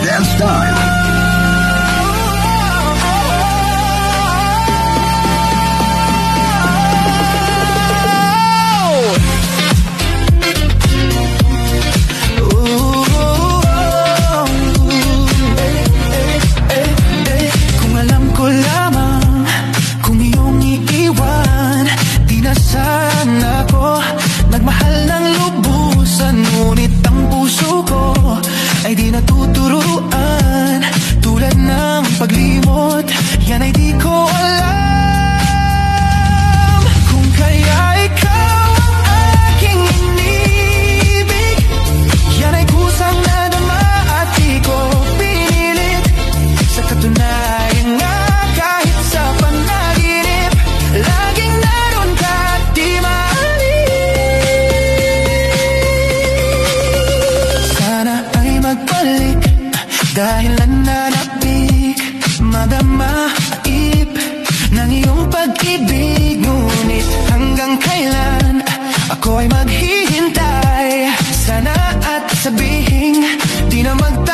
Dance time. Kung alam ko lamang, kung iyong iiwan, di na sana ako nagmahal ng lubusan. Ngunit ang puso ko ay di natuturuan. Tulad ng paglimot, yan ay di ko alam. Kung kaya ikaw ang aking inibig, yan ay kusang nadama at di ko pinilit. Sa katunayan nga, kahit sa panaginip, laging naroon ka at di maalis. Sana ay magbalik dahil nananapik, madama maip ng iyong pag-ibig. Ngunit hanggang kailan ako ay maghihintay? Sana at sabihin di na magtagal.